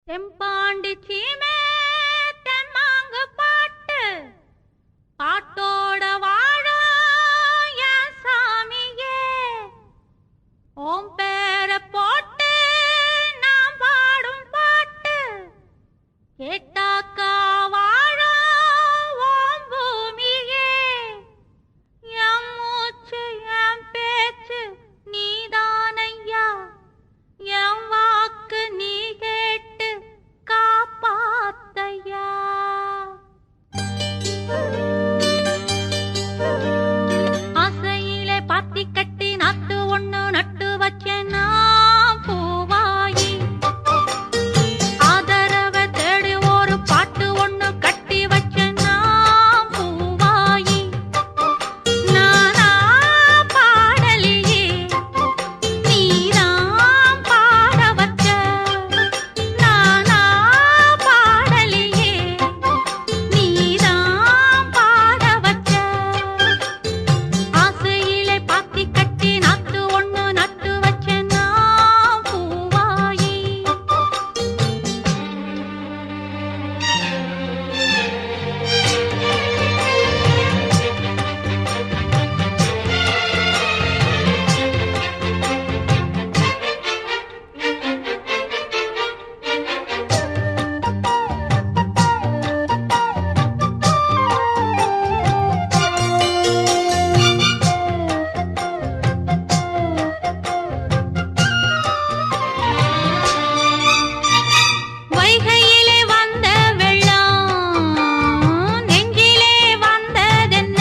தெம்பாண்டி சீமே தெம்மாங்கு பாட்டு பாட்டோட வாழ என் சாமியே ஓம் பேர போட்டு நான் பாடும் பாட்டு கேட்டாக்கா வாழ ஓம் பூமியே என் மூச்சு என் பேச்சு நீதானையா என் வாக்கு நீ கேட்டு காப்பாத்தையா ஆசையிலே பாத்தி கட்டி நாத்து ஒண்ணு நட்டு வச்சேன்னா பூவாயி ஆதரவை தேடி ஒரு பாட்டு ஒண்ணு கட்டி வச்சேன்னா பூவாயி நானா பாடலியே நீதான் பாட வச்ச நானா பாடலியே நீதான் பாட வச்ச ஆசையிலே பாத்தி கட்டி நாத்து ஒண்ணு நட்டு வச்சேன்னா பூவாயி வைகையிலே வந்த வெள்ளம் நெஞ்சிலே வந்ததென்ன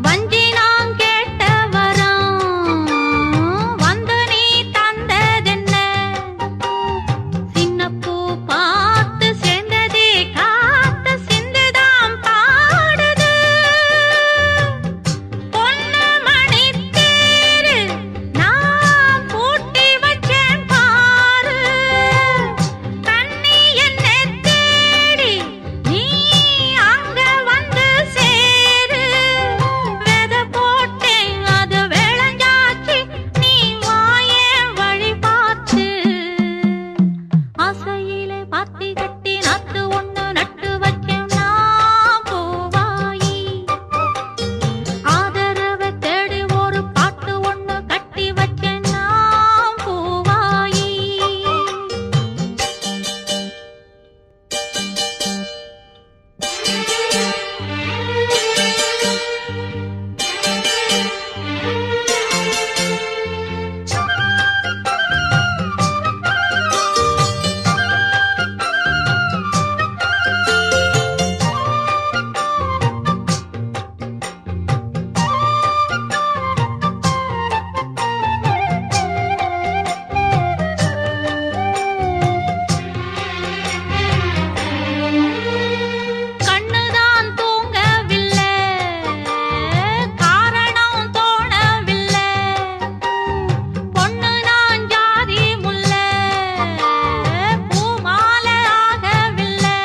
வஞ்சி நான் கேட்ட வரம் வந்து நீ தந்ததென்ன சின்ன பூ பார்த்து சேர்ந்ததே காத்து சிந்துதான் பாடுது பொண்ணு மணி தேரு நான் பூட்டி வச்சேன் பாரு தண்ணி என்ன தேடி நீ அங்க வந்து சேரு வெத போட்டேன் அது விளைஞ்சாச்சு நீ வாயே வழி பார்த்து ஆசையிலே பாத்தி கட்டி நாத்து ஒண்ணு நட்டு வச்சேன் நான் பூவாயி ஆதரவை தேடி ஒரு பாட்டு ஒண்ணு கட்டி வச்சேன் நான் பூவாயி கண்ணுதான் தூங்கவில்லை காரணம் தோணவில்லை பொண்ணு நான் ஜாதி முல்லை பூமாலை ஆகவில்லை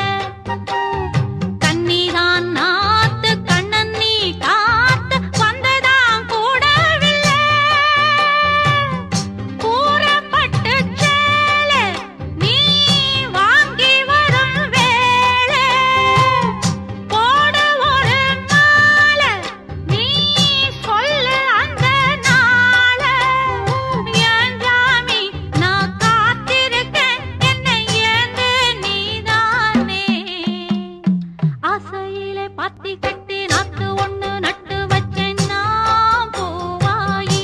கண்ணிதான் நாத்து கண்ணன் நீ காத்து வந்ததான் கூடவில்லை கூறப்பட்டு சேலை நீ வாங்கி வரும் வேளை போடு ஒரு மாலை நீ சொல்லு அந்த நாளை என் ஜாமி நான் காத்திருக்கேன் என்னை ஏந்து நீதானே ஆசையிலே பாத்தி கட்டி நாத்து ஒண்ணு நட்டு வச்சேன் நான் பூவாயி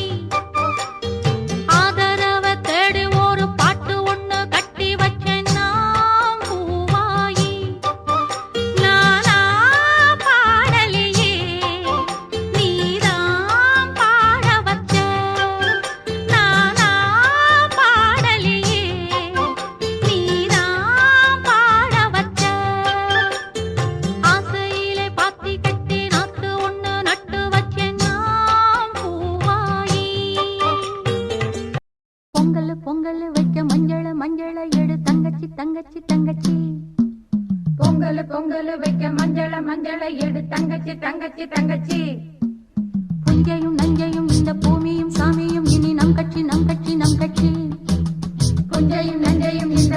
ஆதரவை தேடி ஒரு பாட்டு ஒண்ணு கட்டி வச்சேன் நான் பூவாயி நானா பாடலியே நீதான் பாட வச்ச நானா பாடலியே நீதான் பாட வச்ச ஆசையிலே பாத்தி கட்டி நாத்து ஒண்ணு நட்டு வச்சேன் நான் பூவாயி பொங்கல் பொங்கல் வைக்க மஞ்சள எடு தங்கச்சி தங்கச்சி தங்கச்சி பொங்கல் பொங்கல் வைக்க மஞ்சள எடு தங்கச்சி தங்கச்சி தங்கச்சி புஞ்சையும் நஞ்சையும் இந்த பூமியும் சாமியும் இனி நம் கட்சி நம் கட்சி நம் கட்சி புஞ்சையும் நஞ்சையும் இந்த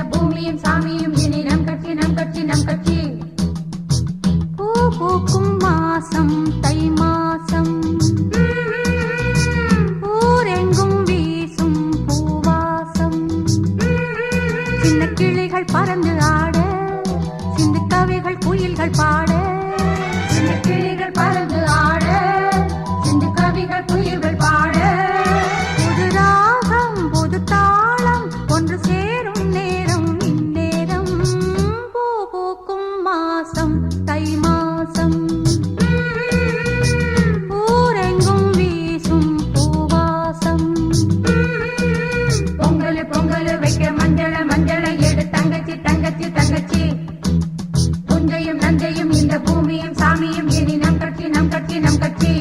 சின்ன கிளிகள் பறந்து ஆட, சிந்து கவிகள் குயில்கள் பாட. சின்ன கிளிகள் பறந்து ஆட, சிந்து கவிகள் குயில்கள் பாட. புது ராகம் புது தாளம் ஒன்று சேரும் நேரம் இந்நேரம். பூ பூக்கும் மாசம் தை மாசம், ஊரெங்கும் வீசும் பூவாசம். பொங்கல் பொங்கல் வைக்க மஞ்சள மஞ்சள எடு தங்கச்சி தங்கச்சி தங்கச்சி. புஞ்சையும் நஞ்சையும் இந்த பூமியும் சாமியும் இனி நம் கட்சி நம் கட்சி நம் கட்சி.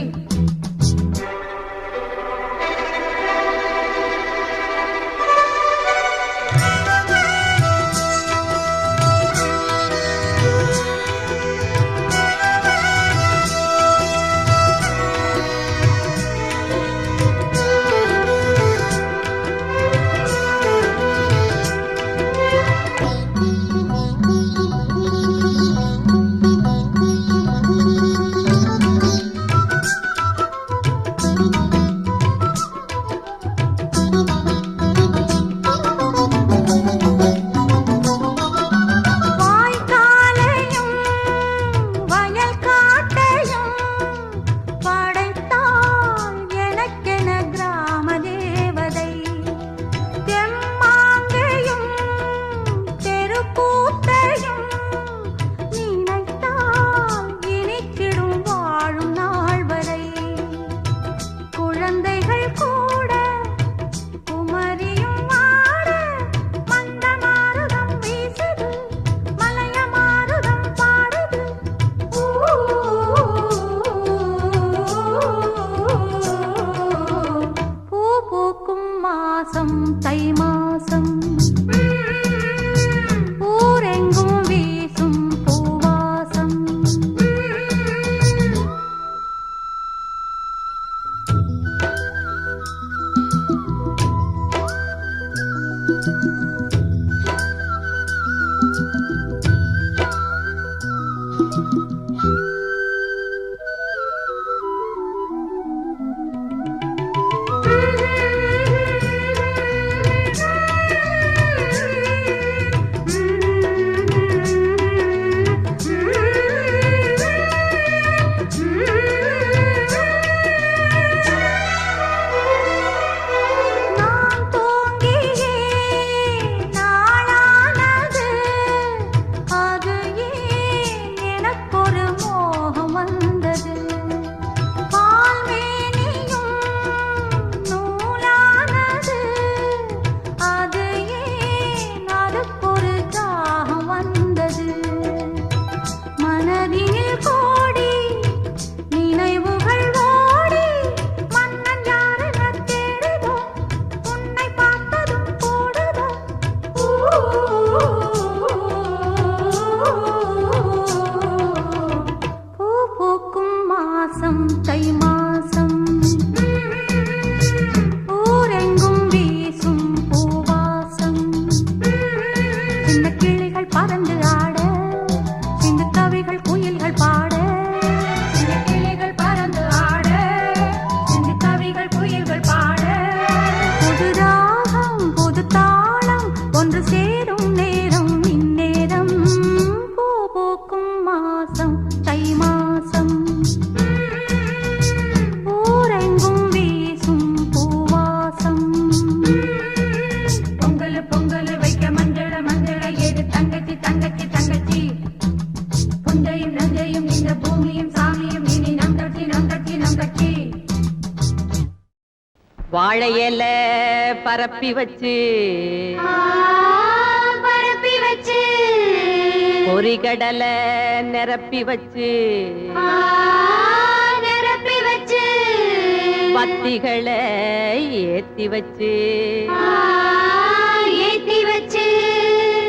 தை மாசம், ஊரெங்கும் வீசும் பூவாசம். தை மாசம், ஊரெங்கும் வீசும் பூவாசம். சின்ன கிளிகள் பறந்து ஆட, சிந்து கவிகள் குயில்கள் பாட. சின்ன கிளிகள் பறந்து ஆட, சிந்து கவிகள் குயில்கள் பாட. புது ராகம் புது தாளம் ஒன்று சேரும் நேரம் இந்நேரம். பூ பூக்கும் மாசம் தை மாசம், ஊரெங்கும் வீசும் பூவாசம். பொங்கல் பொங்கல் வைக்க மஞ்சள மஞ்சள எடு தங்கச்சி தங்கச்சி தங்கச்சி. புஞ்சையும் நஞ்சையும் இந்த பூமியும் சாமியும் இனி நம் கட்சி நம் கட்சி நம் கட்சி. வாழையில பரப்பி வச்சு பரப்பி வச்சு, பொறிகடலை நிரப்பி வச்சு, நிரப்பி வச்சு, பத்திகளை ஏத்தி வச்சு, ஏத்தி வச்சு,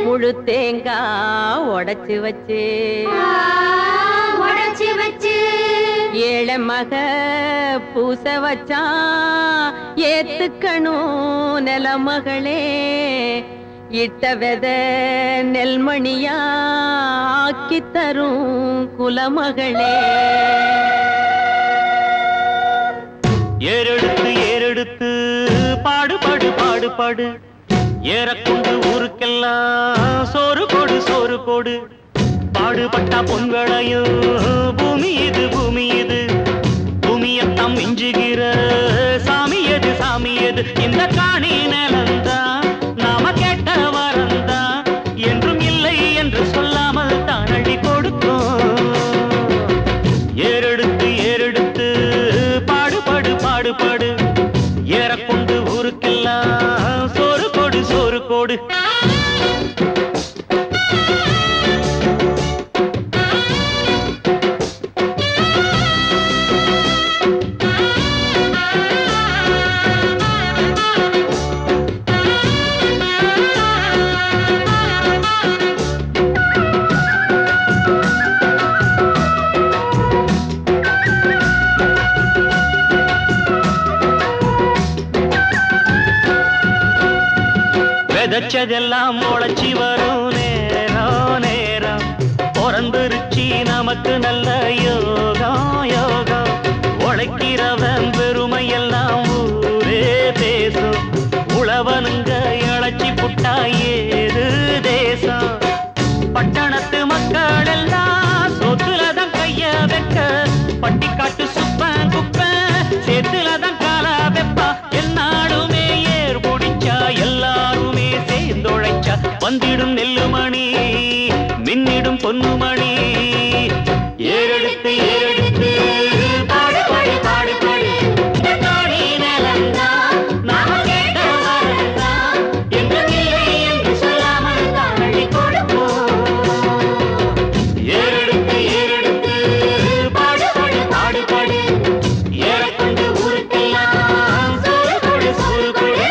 முழு தேங்காய் உடைச்சு வச்சு, உடைச்சு வச்சு, ஏழை மக பூச வச்சான் ஏத்துக்கணும் நிலமகளே. இட்ட வெத நெல்மணியா ஆக்கி தரும் குலமகளே. ஏறெடுத்து ஏறெடுத்து பாடு பாடு பாடு பாடு, ஏறக்கொண்டு ஊருக்கெல்லாம் கோடு பாடுபட்டா பொன்வளையும் பூமி இது பூமியத்தம் மிஞ்சுகிற சாமி எது இந்த காணி நிலந்தா நாம கேட்ட வரந்தா என்றும் இல்லை என்று சொல்லாமல் தான் அள்ளி கொடுக்கும். ஏறெடுத்து பாடுபடு ஏறக்கொண்டு ஊருக்கெல்லாம் சோறு கோடு விதைச்சதெல்லாம் முளைச்சி வரும் நேரம் பிறந்துருச்சி நமக்கு நல்ல யோகம் உழைக்கிறவன் பெருமையெல்லாம் ஊரே பேசும். உழவனுங்க இழைச்சி புட்டா ஏது தேசம். பட்டணத்து மக்கள் எல்லாம் சொத்துலதான் கைய வைக்க பட்டிக்காட்டு சுப்பன் குப்பன் சேத்துலதான் காலா வெப்பா. என்னாடுமே ஏர் முடிச்சா எல்லாருமே சேர்ந்தொழைச்சா வந்திடும் நெல்லுமணி மின்னிடும் பொன்னுமணி. ஏறெடுத்து பாடுபடு நாடி நிலந்தா நாம கேட்ட வரந்தா என்றும் இல்லை என்று சொல்லாமல் தான் அள்ளி கொடுப்போம். ஏறெடுத்து பாடுபடு ஏறக்கொண்டு ஊருக்கெல்லாம் சோறு கொடு.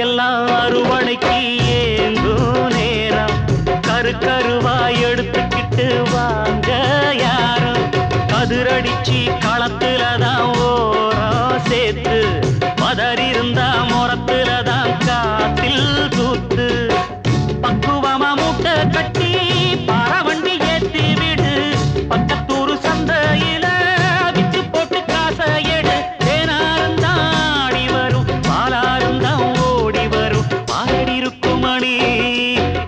எல்லாம் அறுவடைக்கு ஏங்கும் நேரம் கருவாய் எடுத்துக்கிட்டு வாங்க யாரும். கதிரடிச்சு களத்துலதான் ஓரம் சேர்த்து மதறிருந்தா முறத்துலதான் காத்தில் தூத்து. பக்குவமா மூட்டை கட்டி பாரவண்டி ஏத்தி விடு பக்கத்தூரு சந்தையில விச்சு போட்டு காசை எடு. தேனாருந்தான் ஆடி வரும் பாலாருந்தான் ஓடி வரும் பாரடி இருக்கும் மணி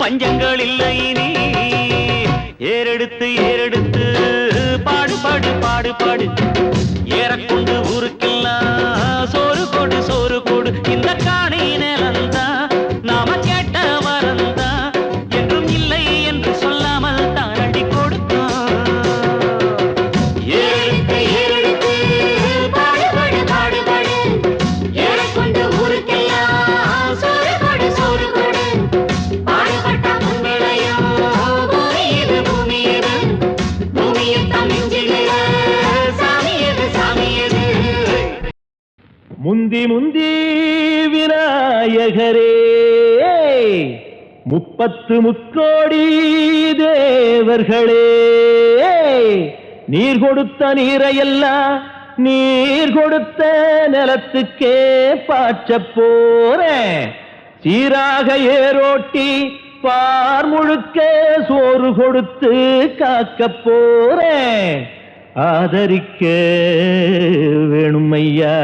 பஞ்சங்கள் இல்லை நீ. ஏறெடுத்து பாடுபடு ஏறக்கொண்டு ஊருக்கெல்லாம் சோறு கொடு இந்த காணி நிலந்தா நாம கேட்ட வரந்தா என்றும் இல்லை என்று சொல்லாமல் தான் அடி கொடுத்தான். ஏறெடுத்து பாடுபடு ஏறக்கொண்டு ஊருக்கெல்லாம் சோறு கொடு. பாடுபட்ட பொன்விளையும் பூமி இது பூமியத்தான் மிஞ்சுகிற சாமி எது. முந்தி விநாயகரே 30 முக்கோடி தேவர்களே நீர் கொடுத்த நீரையெல்லாம் நீர் கொடுத்த நிலத்துக்கே பாய்ச்சப் போறேன். சீராக ஏரோட்டி பார் முழுக்க சோறு கொடுத்து காக்கப் போறேன். ஆதரிக்க வேணும் ஐயா.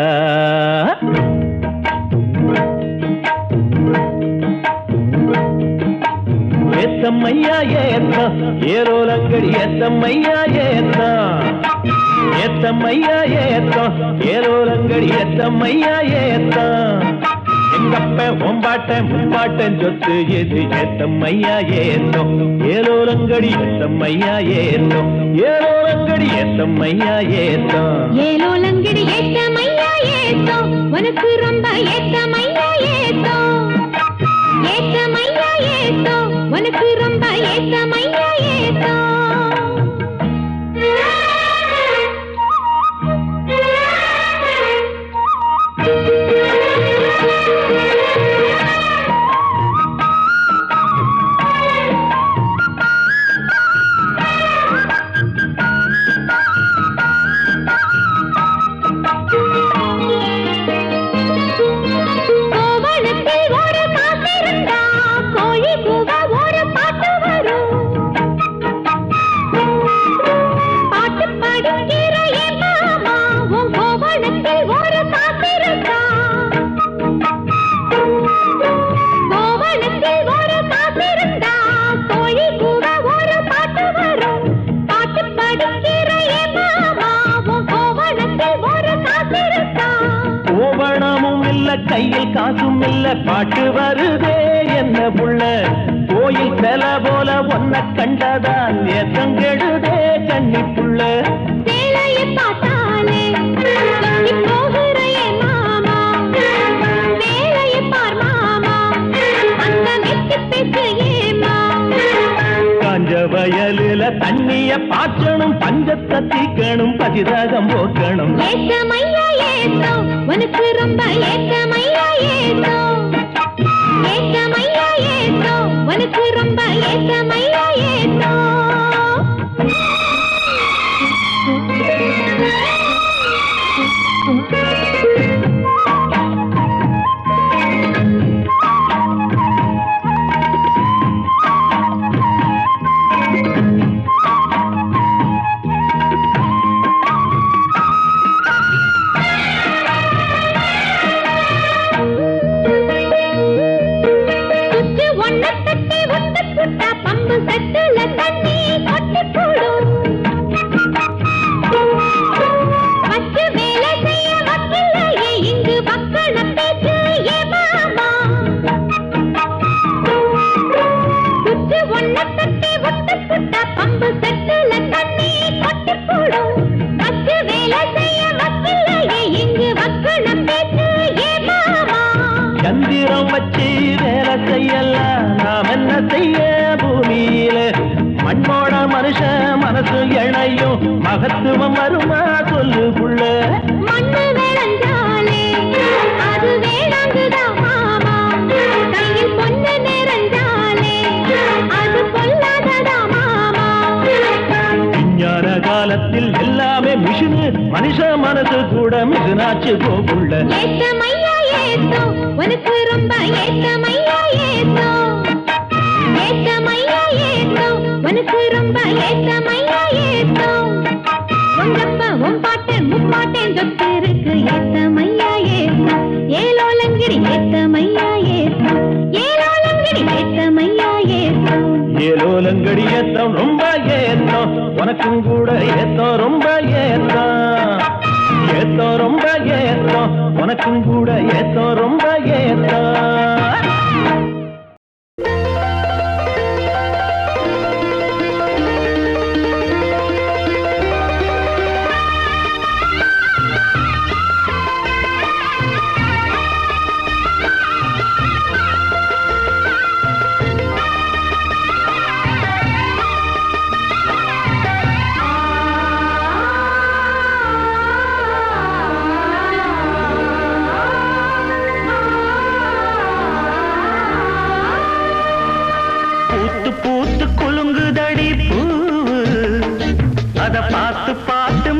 ஏத்தம்மையா ஏத்தம் ஏரோலங்கடி ஏத்தம்மையா ஏத்தம்மையா ஏத்தம் ஏரோலங்கடி ஏத்தம்மையா ஏத்தம். எங்கப்ப ஒம்பாட்டன் முப்பாட்டன் சொத்து எது ஏத்தம்மையா ஏத்தம் ஏலோலங்கடி ஏத்தம்மையா ஏத்தம் ஏலோலங்கடி ஏத்தம்மையா ஏத்தம். ஏலோலங்கடி ஏத்தமையா ஏத்தோ உனக்கு ரொம்ப ஏத்தமையா ஏத்தோ. ஏத்தமையா ஏத்தோ உனக்கு ரொம்ப ஏத்தமையா ஏத்தோ. கையில் காசும் இல்ல பாட்டு வருதே என்ன புள்ள கோயில் செல போல ஒன்ன கண்டதான் ஏத்தங்கெடுதே கண்ணி புள்ள வேலையை பார்த்தாலே எங்கி போகிறையே மாமா வேலையை பார் மாமா அந்த வெட்டி பேச்சு ஏமா காஞ்ச வயலுல தண்ணிய பாய்ச்சணும் பஞ்சத்தை தீக்கணும் பதிராகம் போக்கணும் ஏத்தமையா ஏத்தோ உனக்கு ரொம்ப ஏத்தமையா ஏத்தோ ஏத்தமையா ஏத்தோ உனக்கு ரொம்ப ஏத்தமையா ஏத்தோ பம்பு செட்டுல தண்ணி கொட்டி போடும் வச்சு வேலை செய்ய வக்கில்லையே இங்கு வக்கண பேச்சு ஏ மாமா சுச்சு ஒன்ன தட்டி ஒட்டு புட்டா பம்பு செட்டுல தண்ணி கொட்டி போடும் வச்சு வேலை செய்ய வக்கில்லையே இங்கு வக்கண பேச்சு ஏ மாமா சந்திரம் வச்சு வேலை செய்யலாம் நாம் என்ன செய்ய பூமியில மண்ணோட மனுஷ மனசு இணையும் மகத்துவம் வருமா சொல்லு புள்ள மண்ணு விளைஞ்சாலே அது வேளாங்குதா மாமா கையில் பொண்ணு நிறைஞ்சாலே அது பொல்லாததா மாமா விஞ்ஞான காலத்தில் எல்லாமே மிஷினு மனுஷ மனசு கூட மிஷினாச்சு போகுள்ள ஏத்தமையா ஏத்தோ உனக்கு ரொம்ப ஏத்தமையா ஏத்தோ ஏத்தமையா ஏத்தோ உனக்கு ரொம்ப ஏத்தமையா ஏத்தோ உங்கப்ப உன் பாட்டு முப்பாட்டேன் சொத்து இருக்கு ஏத்தமையா ஏத்தோ ஏலோலங்கிரி ஏத்தமையா ஏத்தோ ஏலோலங்கிரி ஏத்தமையா ஏத்தோ ஏலோலங்கடி ஏத்தம் ரொம்ப ஏத்தம் உனக்கும் கூட ஏத்தம் ரொம்ப ஏத்தம் ஏத்தம் ரொம்ப ஏத்தம் உனக்கும் கூட ஏத்தம் ரொம்ப ஏத்தம்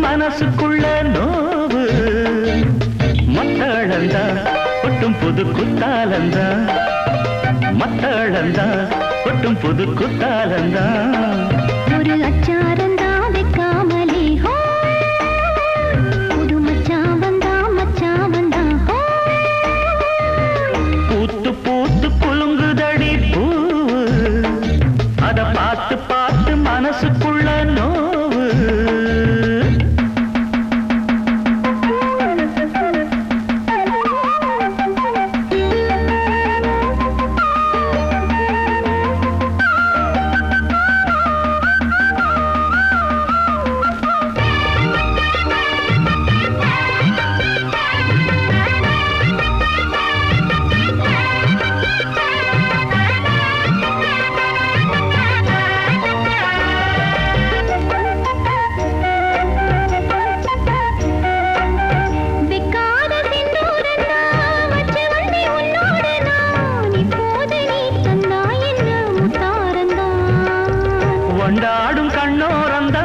மனசுக்குள்ள நோவு மத்தளந்தா கொட்டும் புது குத்தாலந்தா மத்தளந்தா கொட்டும் புது குத்தாலந்தா ஒரு அச்சாரந்தா வைக்காமலே ஹோ புது மச்சான் வந்தா ஹோ பூத்து பூத்து குலுங்குதடி பூ அத பார்த்து பார்த்து மனசுக்குள்ள நோவு கொண்டாடும் கண்ணோரந்தா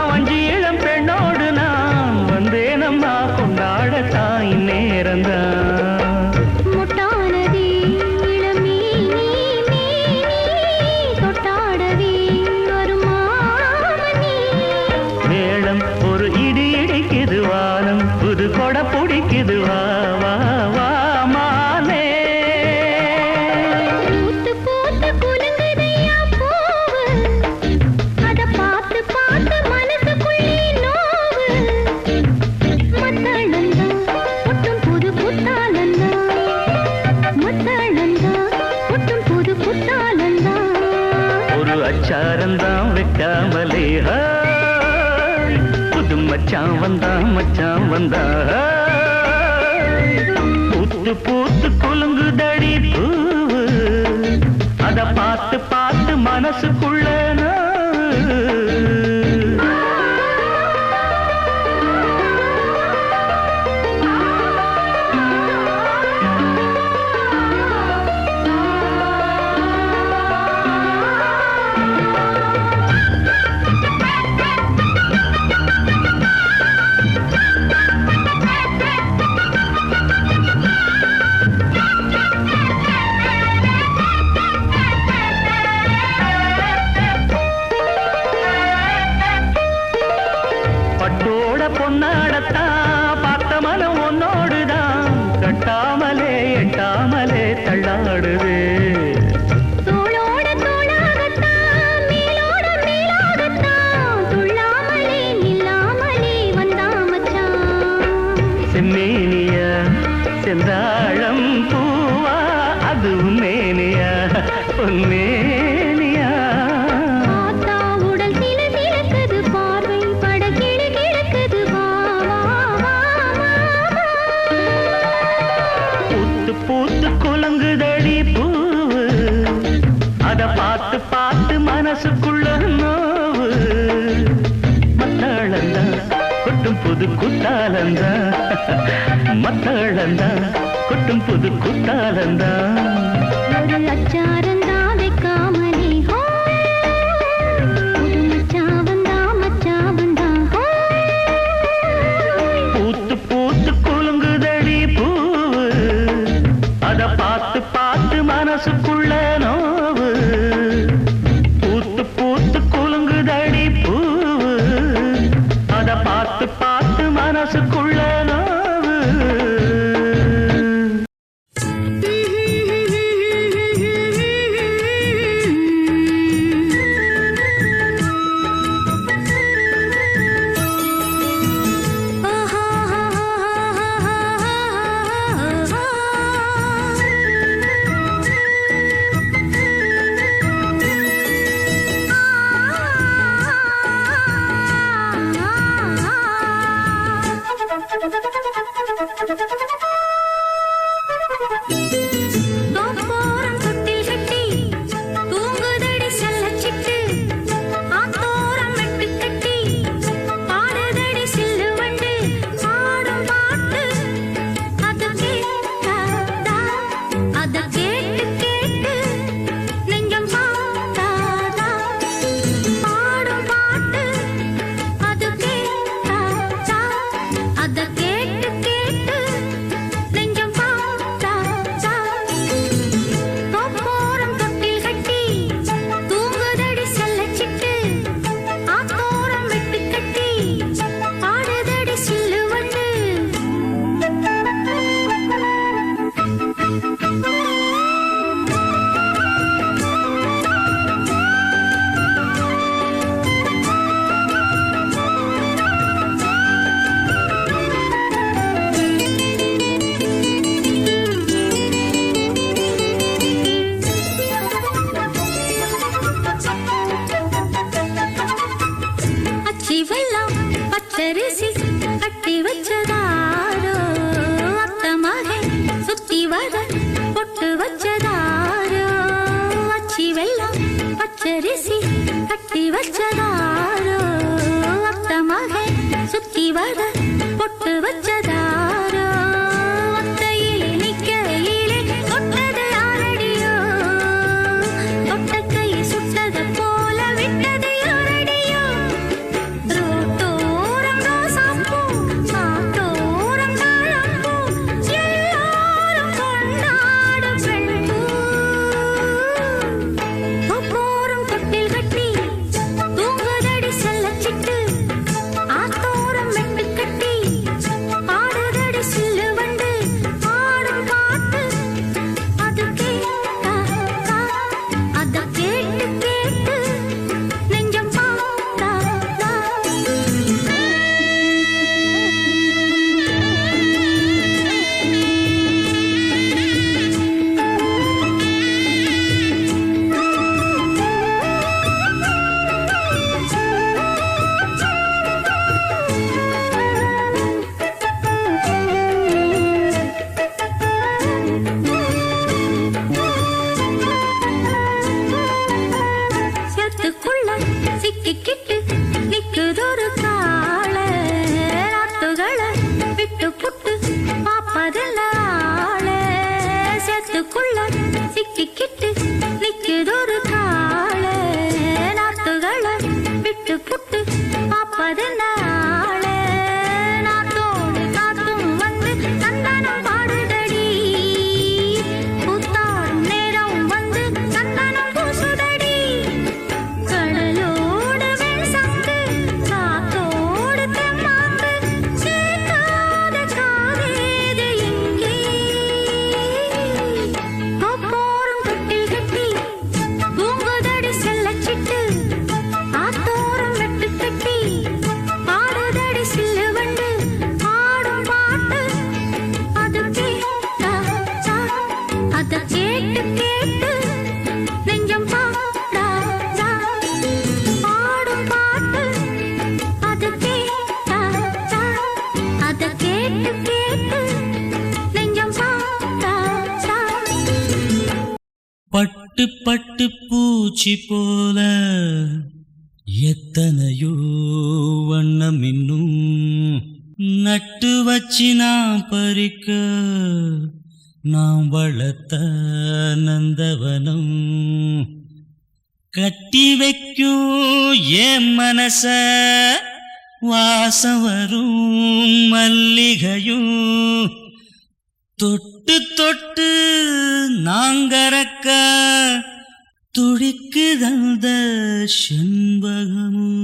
வஞ்சி இளம் பெண்ணோடு நான் வந்தேனம்மா கொண்டாட தாய் நேரந்தா முட்டானதி இளமீ நீ தொட்டாடவே வருமாமணி மேளம் ஒரு இடி இடிக்குது வானம் புது கொடை பிடிக்குது வா வா வா மானே பூத்து பூத்து குலுங்குதையா பூவு அத பார்த்து பார்த்து மனசுக்குள்ளே நோவு மத்தளந்தா ஒட்டும் புது புத்தாலந்தா பூத்து பூத்து குலுங்குதடி பூவு அத பார்த்து பார்த்து மனசுக்குள்ள பொன்னாடத்தான் பார்த்த மனம் உன்னோடுதான் கட்டாமலே எட்டாமலே தள்ளாடுது தோளோட தோளாகத்தான் மேலோட மேலாகத்தான் துள்ளாமலே நில்லாமலே வந்தா மச்சான் செம்மேனியா செந்தாழம் பூவா அது உன்னேனியா உன்னேனியா ஆத்தா உடல் சில சிலக்குது பார்வை பட கிடு கிடக்குது வா வா வா வா பூத்து பூத்து குலங்குதடி பூவு அத பார்த்து பார்த்து மனசுக்குள்ள நோவு மத்தாளந்தா கொட்டும் புது குத்தாலந்தா மத்தாளந்தா கொட்டும் புது குத்தாலந்தா ஒரு அச்சாரந்தா வைக்காமலே ஹோ புது மச்சாவந்தா ஹோ பூத்து பூத்து குலுங்குதடி பூவு அத பார்த்து பார்த்து மனசுக்குள்ள நோவு பூத்து பூத்து குலுங்குதடி பூவு அத பார்த்து பார்த்து மனசுக்குள்ள நோவு தோப்போரம் தொட்டில் கட்டி தூங்குதடி செல்லச்சிட்டு ஆத்தோரம் மெட்டு கட்டி பாடுதடி சில்லு வண்டு பாடும் பாட்டு அது கேட்டாதா அத கேட்டு கேட்டு நெஞ்சம் பாட்டாதா பாடும் பாட்டு அது கேட்டாதா அத கேட்டு கேட்டு நெஞ்சம் பாட்டாதா தோப்போரம் தொட்டில் கட்டி தூங்குதடி செல்லச்சிட்டு ஆத்தோரம் மெட்டு கட்டி பாடுதடி சில்லு வண்டு அச்சி வெல்லம் பச்சரிசி கட்டி வச்சதாரோ அத்த மகன் சுத்தி வர பொட்டு வச்சதாரோ அச்சி வெல்லம் பச்சரிசி கட்டி வச்சதாரோ அத்த மகன் சுத்தி வர பொட்டு வச்சதாரோ ஒத்தையிலே நிக்கையிலே தொட்டது யாரடியோ தொட்ட கை சுட்டது போல விட்டது யாரடியோ ரோட்டோரம் ரோசாப்பூ காட்டோரம் தாழம்பூ எல்லாரும் கொண்டாடும் பெண்பூ தோப்போரம் தொட்டில் கட்டி தூங்குதடி செல்லச்சிட்டு ஆத்தோரம் மெட்டு கட்டி விட்டு புட்டு பாப்பதில்ல ஆள சேத்துக்குள்ள சிக்கிக்கிட்டு நிக்குதொரு கால நாத்துகளை விட்டு புட்டு பாப்பதில்ல ஆள நாத்தோடு காத்தும் வந்து சந்தனம் பாடுதடி புத்தாடும் நேரம் வந்து சந்தனம் பூசுதடி கடலோடு வெண்சங்கு காத்தோடு தெம்மாங்கு சேர்க்காத காவேது எங்கே தோப்போரும் தொட்டில் கட்டி தூங்குதடி செல்லச்சிட்டு ஆத்தோரம் வெட்டு கட்டி பாடுதடி சில்லு வண்டு பாடும் பாட்டு அது கேட்டா அத கேட்டு கேட்டு நெஞ்சம் பாடாதா பாடும் பாட்டு அது கேட்டா அத கேட்டு கேட்டு நெஞ்சம் பாடாதா பட்டு பட்டு பூச்சி போல எத்தனையோ வண்ணம் இன்னும் நட்டு வச்சு நாம் பறிக்க நாம் வளர்த்த நந்தவனம் கட்டி வைக்கும் என் மனச வாசம் வரும் மல்லிகையும் தொட்டு தொட்டு நாங்கறக்க துடிக்குதந்த செண்பகமும்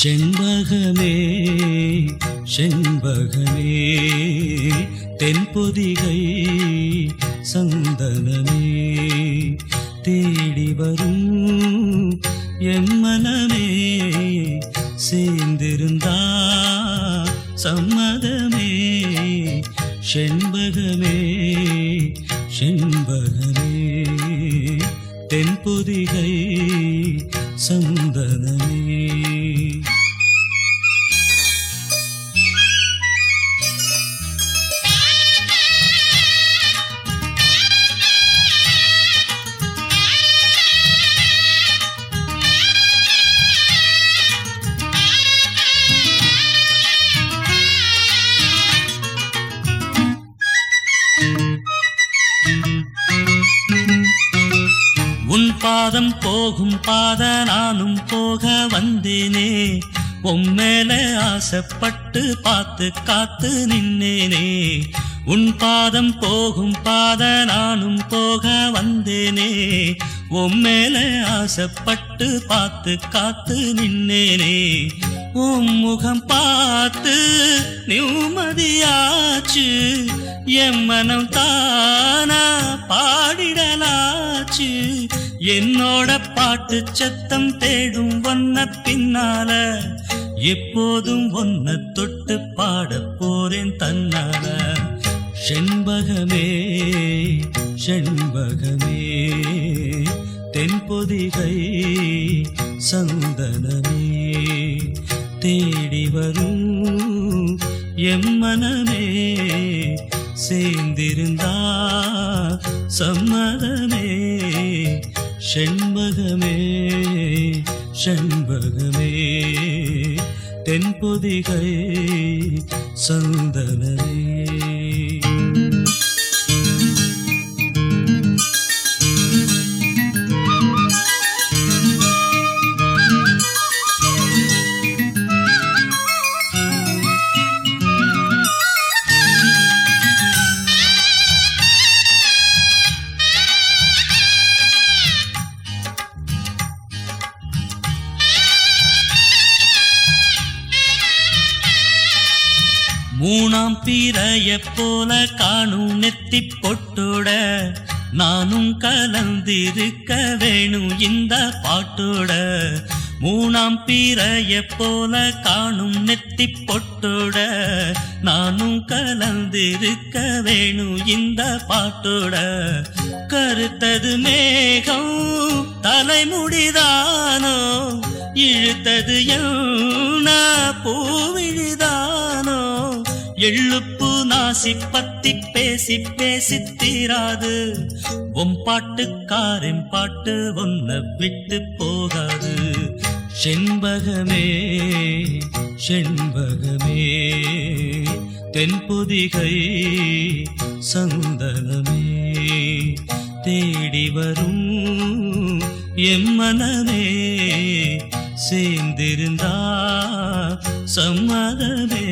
செண்பகமே செண்பகமே தென்பொதிகை சந்தனமே தேடி வரும் என் மனமே சேர்ந்திருந்தா சம்மதமே செண்பகமே செண்பகமே தென்பொதிகை சந்தனமே உன் பாதம் போகும் பாத நானும் போக வந்தேனே உம்மேல ஆசைப்பட்டு பார்த்து காத்து நின்னேனே உன் பாதம் போகும் பாத நானும் போக வந்தேனே உம்மேல ஆசைப்பட்டு பார்த்து காத்து நின்னேனே உன் முகம் பார்த்து நிம்மதியாச்சு என் மனம் தானா பாடிடலாச்சு என்னோட பாட்டு சத்தம் தேடும் ஒன்ன பின்னால எப்போதும் ஒன்ன தொட்டு பாட போறேன் தன்னால செண்பகமே செண்பகமே தென்பொதிகை சந்தனமே தேடி வரும் எம் மனமே சேர்ந்திருந்தா சம்மதமே செண்பகமே செண்பகமே தென்பொதிகை சந்தனமே மூணாம் பிறைய போல காணும் நெத்தி பொட்டோட நானும் கலந்திருக்க வேணும் இந்த பாட்டோட மூணாம் பிறைய போல காணும் நெத்தி பொட்டோட நானும் கலந்திருக்க வேணும் இந்த பாட்டோட கருத்தது மேகம் தலைமுடிதானோ இழுத்தது பூவிழிதானோ எள்ளுப்பு நான் ராசி பத்தி பேசி பேசி தீராது உன் பாட்டுக்காரன் பாட்டு ஒன்ன விட்டு போகாது செண்பகமே செண்பகமே தென்பொதிகை சந்தனமே தேடி வரும் எம்மனமே சேர்ந்திருந்தா சம்மதமே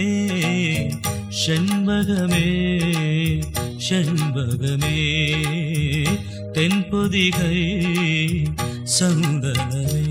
செண்பகமே செண்பகமே தென்பொதிகை சந்தனமே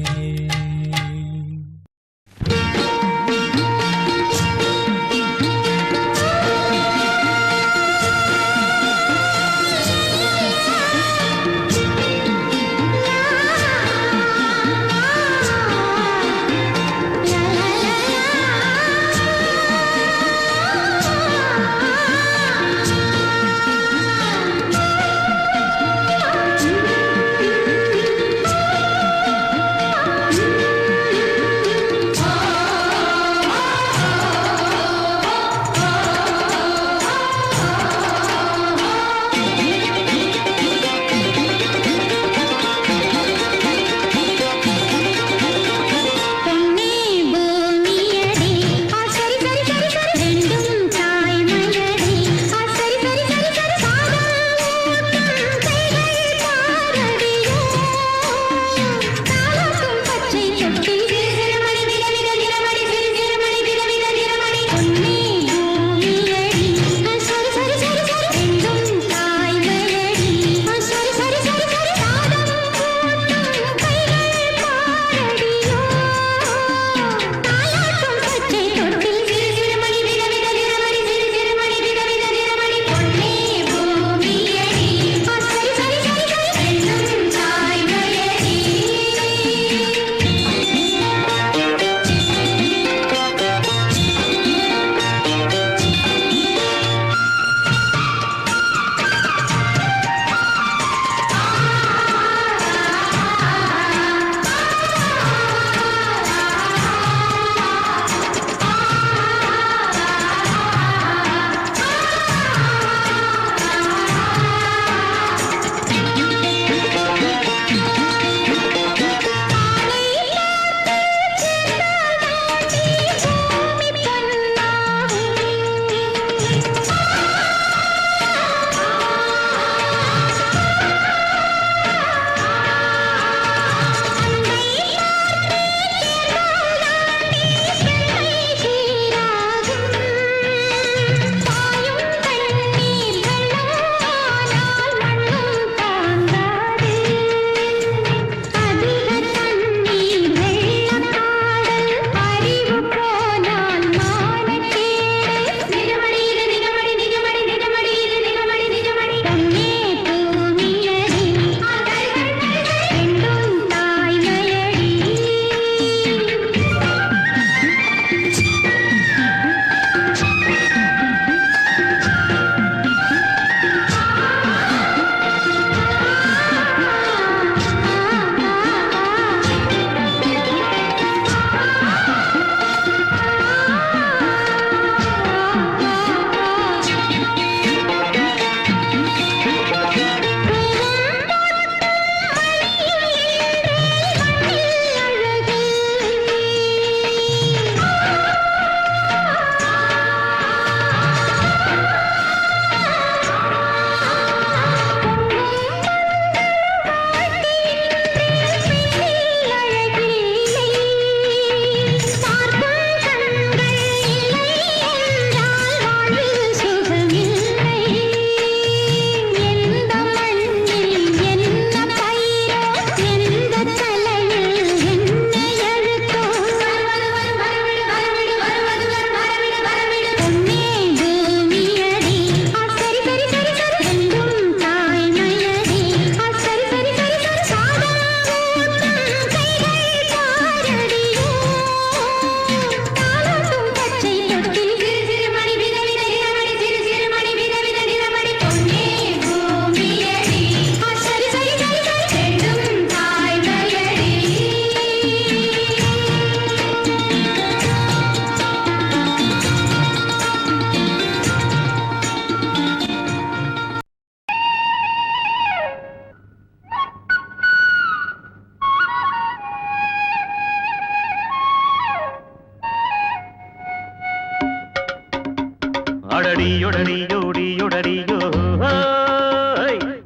ஒடடியோ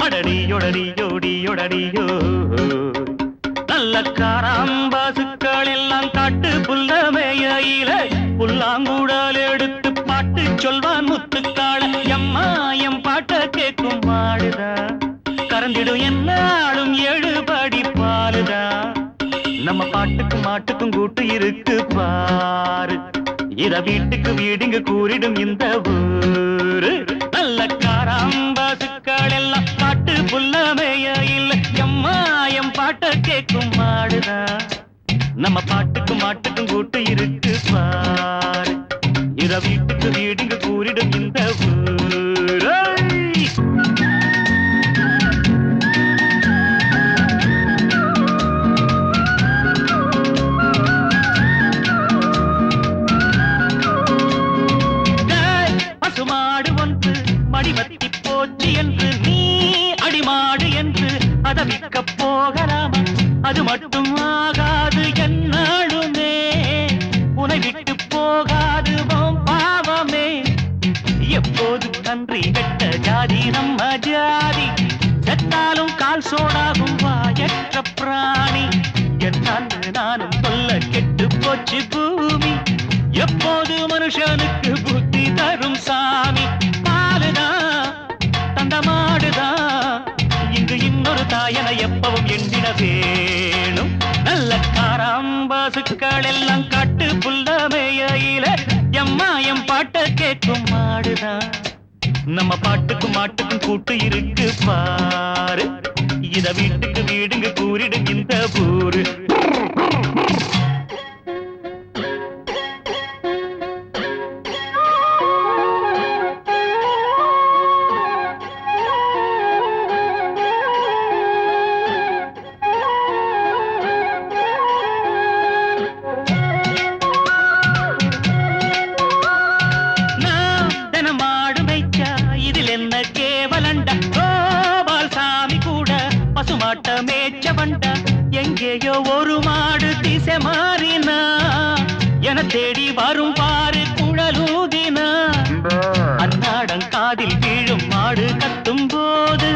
அடடியொடடியோ நல்ல காராம்பாசுக்கள் எல்லாம் காட்டு புல்லமேயில புல்லாங்குழல் எடுத்து பாட்டு சொல்வான் முத்துக்காள எம்மா எம் பாட்ட கேட்கும் மாடுதா கறந்திடும் என்னாலும் 7 படி பாலுதா நம்ம பாட்டுக்கும் மாட்டுக்கும் கூட்டு இருக்கு பாரு இத வீட்டுக்கு வீடுங்க கூறிடும் இந்த ஊரு நல்ல காராம்பாசுக்கள் எல்லாம் பாட்டு புல்லமேயில எம்மா எம் பாட்ட கேட்கும் மாடுதா நம்ம பாட்டுக்கும் மாட்டுக்கும் கூட்டு இருக்கு பாரு இத வீட்டுக்கு வீடுங்க கூறிடும் இந்த ஊரு பசுமாடு ஒன்று மடிவத்தி போச்சு என்று நீ அடிமாடு என்று அதை விற்க போகலாமா அது மட்டும் ஆகாது என்னாலுமே உனை விட்டு போகாது பாவமே எப்போது கன்றி வெட்ட ஜாதி நம்ம ஜாதி செத்தாலும் கால் சோடாகும் வாயற்ற பிராணி என்னான்னு நானும் சொல்ல கெட்டு போச்சு பூமி எப்போது மனுஷனுக்கு புத்தி தரும் சாமி பாலுதான் தந்த மாடுதான் இங்கு இன்னொரு தாயன எப்பவும் எண்ணிட வேணும் நல்ல காராம்பாசுக்கள் எல்லாம் காட்டு புல்லமேயில எம்மா எம் பாட்ட கேட்கும் மாடுதான் நம்ம பாட்டுக்கும் மாட்டுக்கும் கூட்டு இருக்கு பாரு இத வீட்டுக்கு வீடுங்க கூறிடும் இந்த ஊரு மேச்சவண்ட எங்கேயோ ஒரு மாடு திசை மாறினா என தேடி வரும் பாரு குழலூதினா அன்னாடம் காதில் வீழும் மாடு கத்தும் போது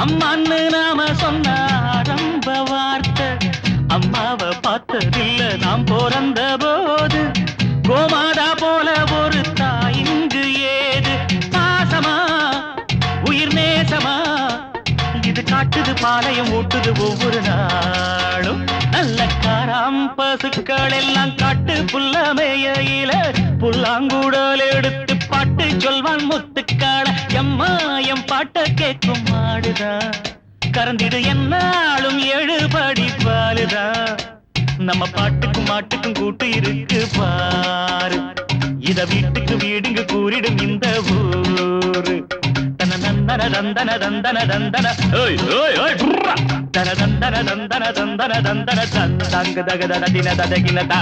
அம்மான்னு நாம சொன்ன ஆரம்ப வார்த்தை அம்மாவை பார்த்ததில்ல நாம் பிறந்த போது கோமாதா போல ஒரு தாய் இங்கு ஏது பாசமா உயிர் நேசமா இது காட்டுது பாளையம் ஊட்டுது ஒவ்வொரு நாளும் நல்ல காராம்பசுக்கள் எல்லாம் காட்டு புல்லமேயில புல்லாங்குழல் எடுத்து பாட்டு சொல்வான் முத்துக்காள எம்மா எம் பாட்ட கேட்கும் மாடுதா கறந்திடு என்னாலும் 7 படி பாலுதா நம்ம பாட்டுக்கும் மாட்டுக்கும் கூட்டு இருக்கு பாரு இத வீட்டுக்கு வீடுங்க கூறிடும் இந்த ஊரு தன தந்தன தந்தன தந்தன ஓய் ஓய் ஓய் தன தந்தன தந்தன தந்தன தந்தன தங்க தக தன தின ததகினதா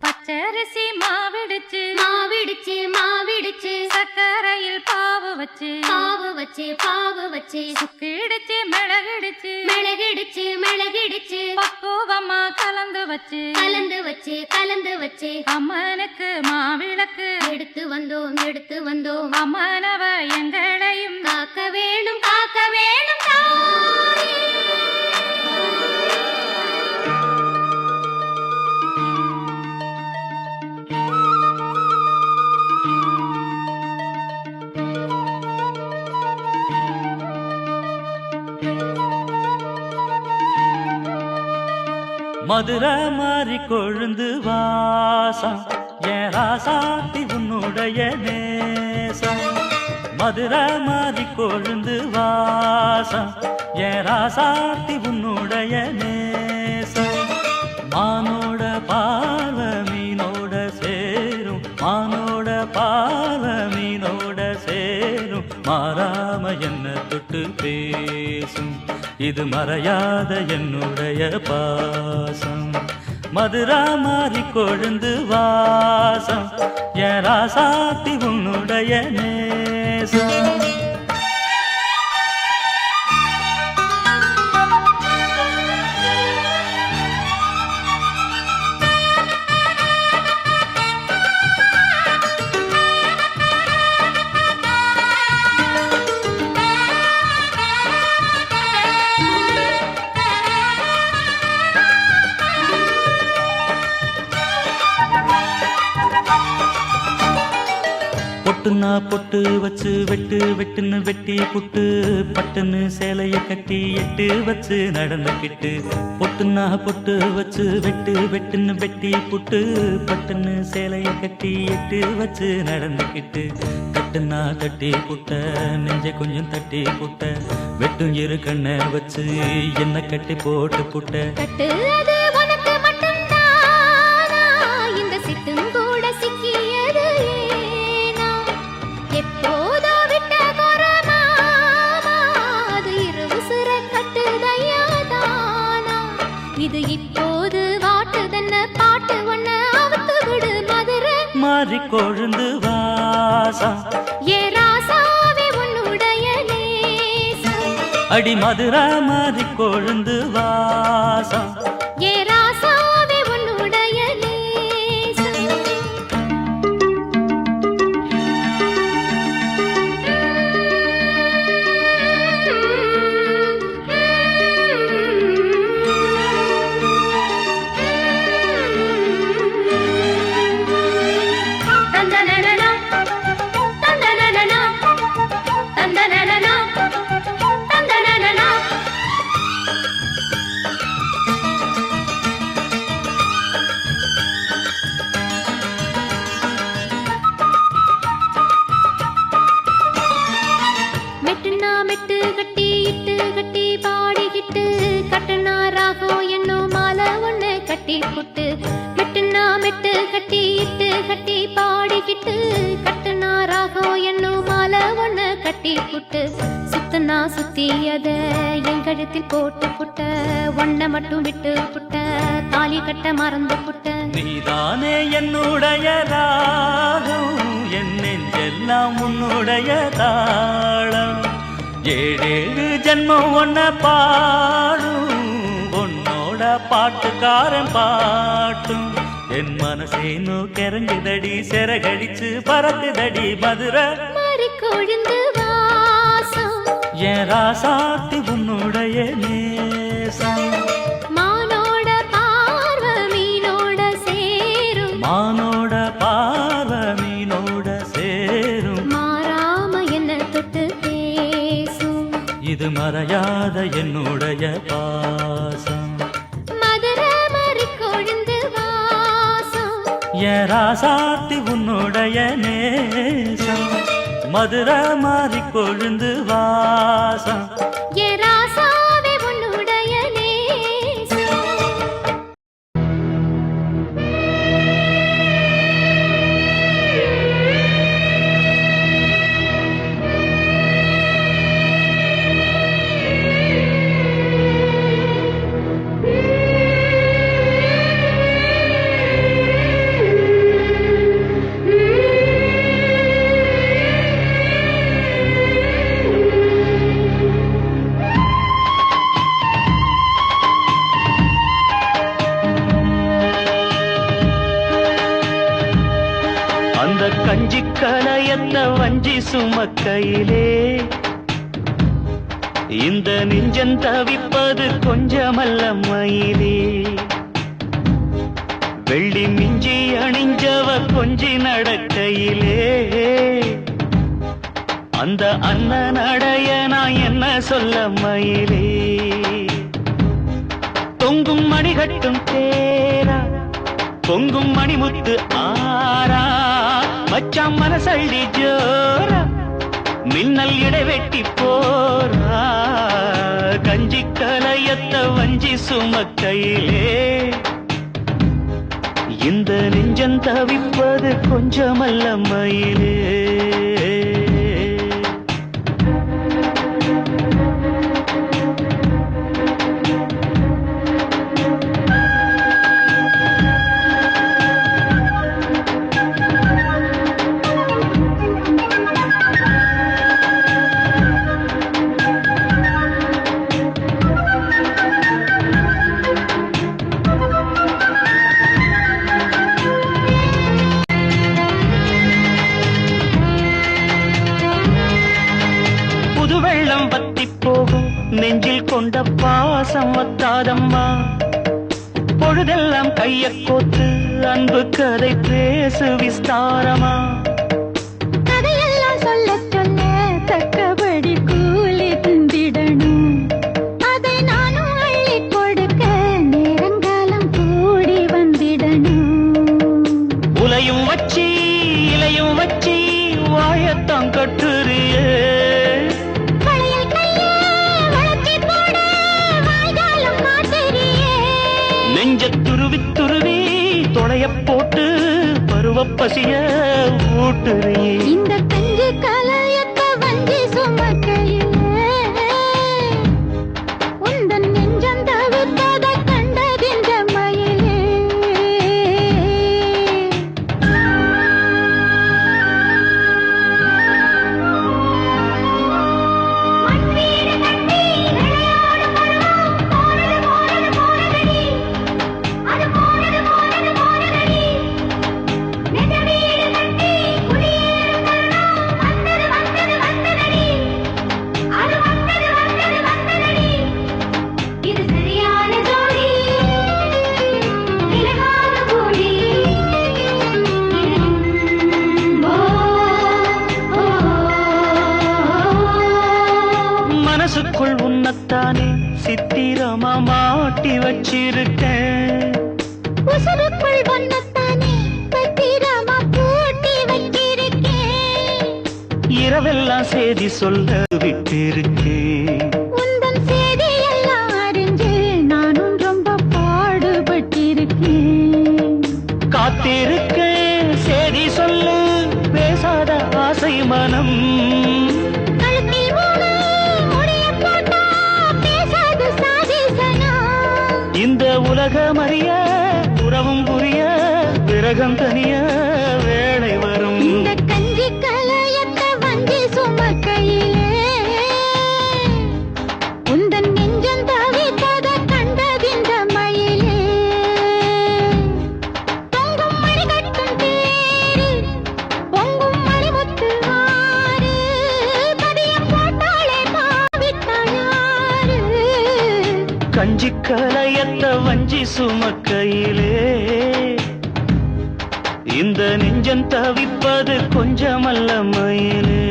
பச்சரிசி மாவிடுச்சு மாவிடுச்சு மாவிடுச்சு சக்கரையில் பாவு வச்சு பாவு வச்சு பாவு வச்சு சுக்கிடுச்சு மிளகிடுச்சு மிளகிடுச்சு மிளகிடுச்சு பக்குவமா கலந்து வச்சு கலந்து வச்சு கலந்து வச்சு அம்மனுக்கு மாவிளக்கு எடுத்து வந்தோம் அம்மனவ எங்களையும் காக்க வேணும் தாயே. மதுரை மாறி கொழுந்து வாசம் என் ராசாத்தி உன்னுடைய நேசம் மதுரை மாறி கொழுந்து வாசம் என் ராசாத்தி உன்னுடைய நேசம் மானோட பாவ மீனோட சேரும் மானோட பாவ மீனோட சேரும் மாறாம என்ன தொட்டு பேசும் இது மறையாத என்னுடைய பாசம் மதுரா மாறி கொழுந்து வாசம் என் ராசாத்தி உன்னுடைய நேசம் பொட்டுன்னா பொட்டு வச்சு வெட்டு வெட்டுன்னு வெட்டி புட்டு பட்டுன்னு சேலைய கட்டி எட்டு வச்சு நடந்துக்கிட்டு பொட்டுன்னா பொட்டு வச்சு வெட்டு வெட்டுன்னு வெட்டி புட்டு பட்டுன்னு சேலைய கட்டி எட்டு வச்சு நடந்துக்கிட்டு தட்டுன்னா தட்டி புட்ட நெஞ்ச கொஞ்சம் தட்டி புட்ட வெட்டும் இரு கண்ணை வச்சு என்ன கட்டி போட்டு புட்ட கட்டு அது உனக்கு மட்டும்தானா இந்த சிட்டும் கூட சிக்கியது ஏனா எப்போதோ விட்ட கொரமாமா அது இரு உசுர கட்டுதையாதானா இது இப்போது வாட்டுதன்ன பாட்டு ஒன்ன அவுத்து விடு மதுரை மாறி கொழுந்து வாசம் ஏ ராசாவே உன்னுடைய நேசம் அடி மதுரா மாறி கொழுந்து வாசம் ஏ ராசாவே உன்னுடைய நேசம் தந்தனனனா தந்தனனனா தந்தனனனா தந்தனனனா மெட்டுனா மெட்டு கட்டி இட்டு கட்டி பாடிக்கிட்டு கட்டுனா ராகம் என்னும் மாலை ஒண்ணு கட்டி புட்டு மெட்டுனா மெட்டு கட்டி இட்டு கட்டி பாடிக்கிட்டு கட்டுனா ராகம் என்னும் மாலை ஒண்ணு கட்டி புட்டு சுத்தனா சுத்தி அத என் கழுத்தில் போட்டு புட்ட ஒன்ன மட்டும் விட்டு புட்ட தாலி கட்ட மறந்து புட்ட நீதானே என்னுடைய ராகம் என் நெஞ்செல்லாம் உன்னுடைய தாளம் ஏழேழு ஜென்மம் ஒன்ன பாடும் உன்னோட பாட்டுக்காரன் பாட்டும் என் மனசேனோ கிறங்குதடி சிறகடிச்சு பறக்குதடி மதுரை மாறி கொழுந்து வாசம் என் ராசாத்தி உன்னுடைய நேசம் மானோட பார்வை மீனோட சேரும் மானோட பார்வ மீனோட சேரும் மாறாம என்ன தொட்டு பேசும் இது மறையாத என்னுடைய பாசம் மதுரை மாறி கொழுந்து வாசம் என் ராசாத்தி உன்னுடைய நேசம் மதுரை மாறி கொழுந்து வாசம் ஏ ராசாவே உன்னுடைய நேசம் அந்த கஞ்சி கலையத்த வஞ்சி சுமக்கையிலே இந்த நெஞ்சம் தவிப்பது கொஞ்சமல்ல மயிலே வெள்ளி மிஞ்சி அணிஞ்சவ கொஞ்சி நடக்கையிலே அந்த அண்ணன் அடைய நான் என்ன சொல்ல மயிலே தொங்கும் மணிகட்டும் தேரா பொங்கும் மணிமுத்து ஆரா மச்சாம் மனசள்ளி ஜோரா மின்னல் இடைவெட்டி போரா கஞ்சி கலையத்த வஞ்சி சுமக்கையிலே இந்த நெஞ்சம் தவிப்பது கொஞ்சமல்ல மயிலே நெஞ்சில் கொண்ட பாசம் வத்தாதம்மா பொழுதெல்லாம் கைய கோத்து அன்பு கதை பேசு விஸ்தாரமா கதைய பருவ பசிய ஊட்டுறியே. இந்த கஞ்சி கலையத்த வஞ்சி சுமக்கையிலே உந்தன் நெஞ்சம் தவிர்ப்பத கண்டதின்ற மயிலே. மனசுக்குள் உன்னத்தானே சித்திரமா மாட்டி வச்சிருக்கேன். உசுருக்குள் வண்ணத்தானே பத்திரமா பூட்டி வச்சிருக்கேன். இரவெல்லாம் செய்தி சொல்ல விட்டிருக்கேன். உந்தன் செய்தியெல்லாம் அறிஞ்சு நானும் ரொம்ப பாடுபட்டிருக்கேன். காத்திருக்கேன் செய்தி சொல்லு பேசாத ஆசை மனம். கழுத்தில் மூணு முடியப் போட்டா பேசாது சாதிசனம். இந்த உலகம் அறிய உறவும் புரிய விரகம் தனிய வேளை வரும். இந்த கஞ்சி கலையத்த வஞ்சி சுமக்கையிலே உந்தன் நெஞ்சம் தவித்தத கண்டதின்ற மயிலே. தொங்கும் மணி கட்டும் தேரு பொங்கும் மணிமுத்து ஆறு பதியம் போட்டாளே பாவித்தாயாரு. கஞ்சி கலையத்த வஞ்சி சுமக்கையிலே இந்த நெஞ்சம் தவிப்பது கொஞ்சமல்ல மயிலே.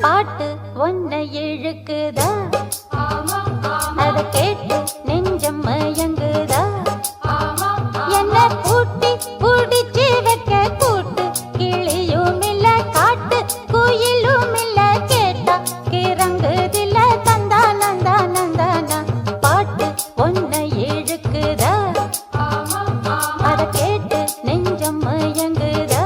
பாட்டு ஒன்ன இழுக்குதா அத கேட்டு நெஞ்சம் மயங்குதா. என்ன பூட்டி புடிச்சு வைக்க கூட்டு கிளியும் இல்ல காட்டு குயிலும் இல்ல கேட்டா கிறங்குதில்ல தந்தா நந்தா நந்தானா. பாட்டு ஒன்ன இழுக்குதா அத கேட்டு நெஞ்சம் மயங்குதா.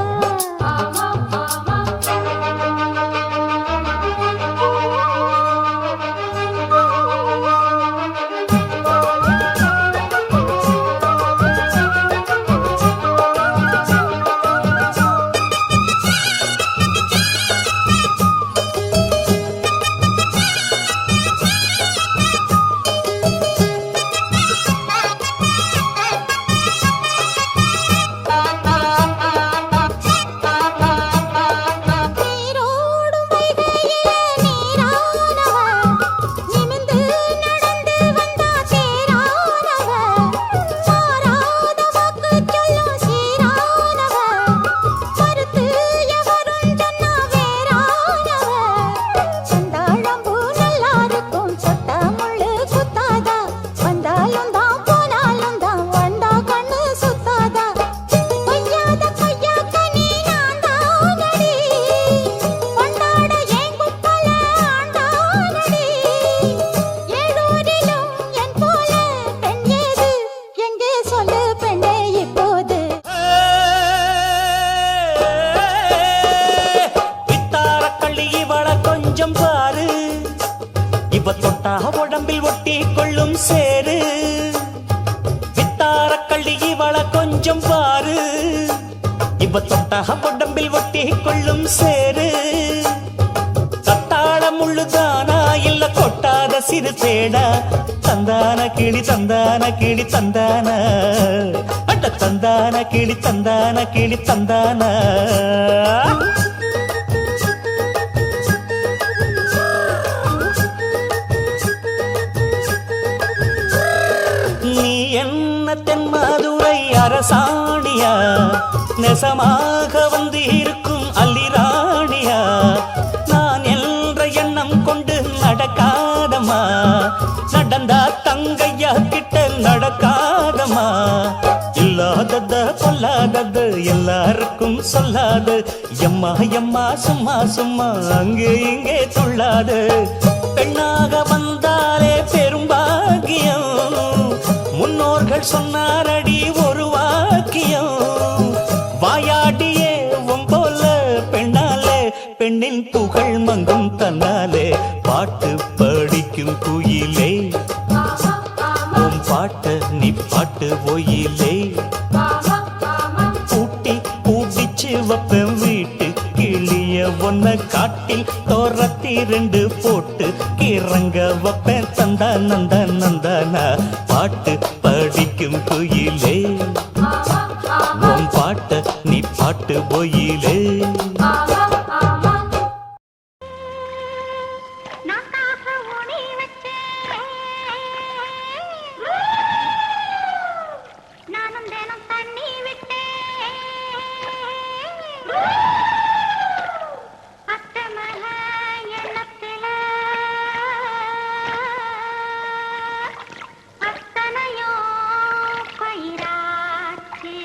இவ தொட்டா உடம்பில் ஒட்டி கொள்ளும் சேரு. வித்தார கள்ளி இவள கொஞ்சம் பாரு. இவ தொட்டா உடம்பில் ஒட்டி கொள்ளும் சேரு. தத்தாள முள்ளுதானா இல்ல கொட்டாத சிறு தேடா. தந்தான கிளி தந்தான கிளி தந்தான அட்ட தந்தான கிளி தந்தான கிளி தந்தான. அரசாணியா நெசமாக வந்து இருக்கும் அல்லிராணியா நான் என்ற எண்ணம் கொண்டு நடக்காதம்மா நடந்தா தங்கையா கிட்ட நடக்காதம்மா இல்லாதத பொல்லாதது எல்லாருக்கும் சொல்லாது எம்மா எம்மா சும்மா சும்மா அங்கே இங்கே துள்ளாது பெண்ணாக வந்தாலே பெரும்பாகியம் முன்னோர்கள் சொன்னாரடி ஒரு வாக்கியம் வாயாடியே போல பெண்ணாலே பெண்ணின் புகழ் மங்கும் தன்னாலே பாட்டு படிக்கும் குயிலே உன் பாட்ட நீ பாட்டு ஒயிலே பூட்டி பூட்டிச்சு வப்பேன் வீட்டு கிளிய ஒன்ன காட்டில் தோரத்தி ரெண்டு போட்டு கிறங்க வப்பேன் தந்தா நந்தா நந்தானா பாட்டு படிக்கும் குயிலே உன் பாட்ட நீ பாட்டு ஒயிலே நாக்காக ஊனி வச்சேன் நானும் தினம் தண்ணி விட்டேன் அத்தமக எண்ணத்தில அத்தனையோ பயிராச்சு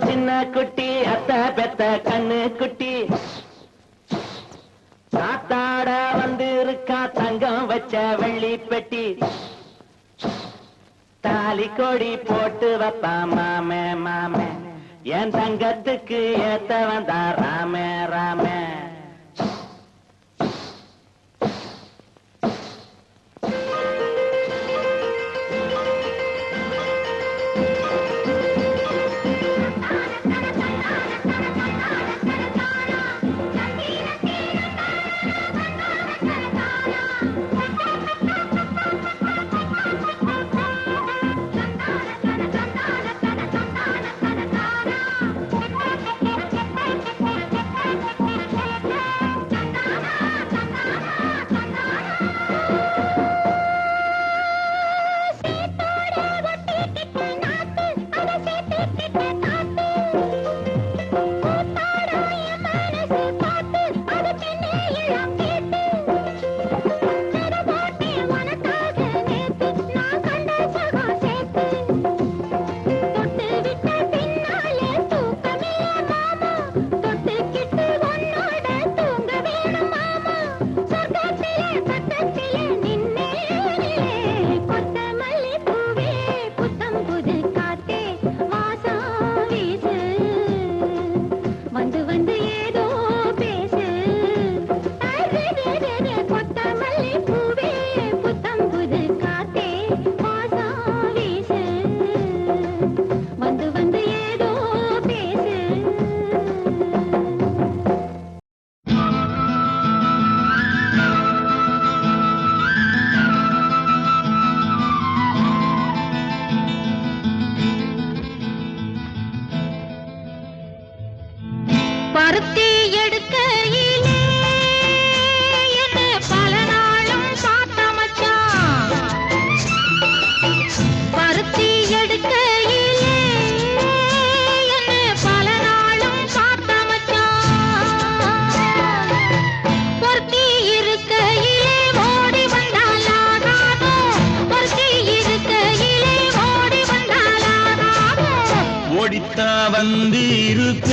சின்ன குட்டி அத்த பெத்த கண்ணு குட்டி சாத்தாட வந்து இருக்கா தங்கம் வச்ச வெள்ளி பெட்டி தாலி கொடி போட்டு வப்பா மாமே மாமே என் தங்கத்துக்கு ஏத்த வந்தா ராமே ராமே ஓடித்தா வந்து இருப்பேன்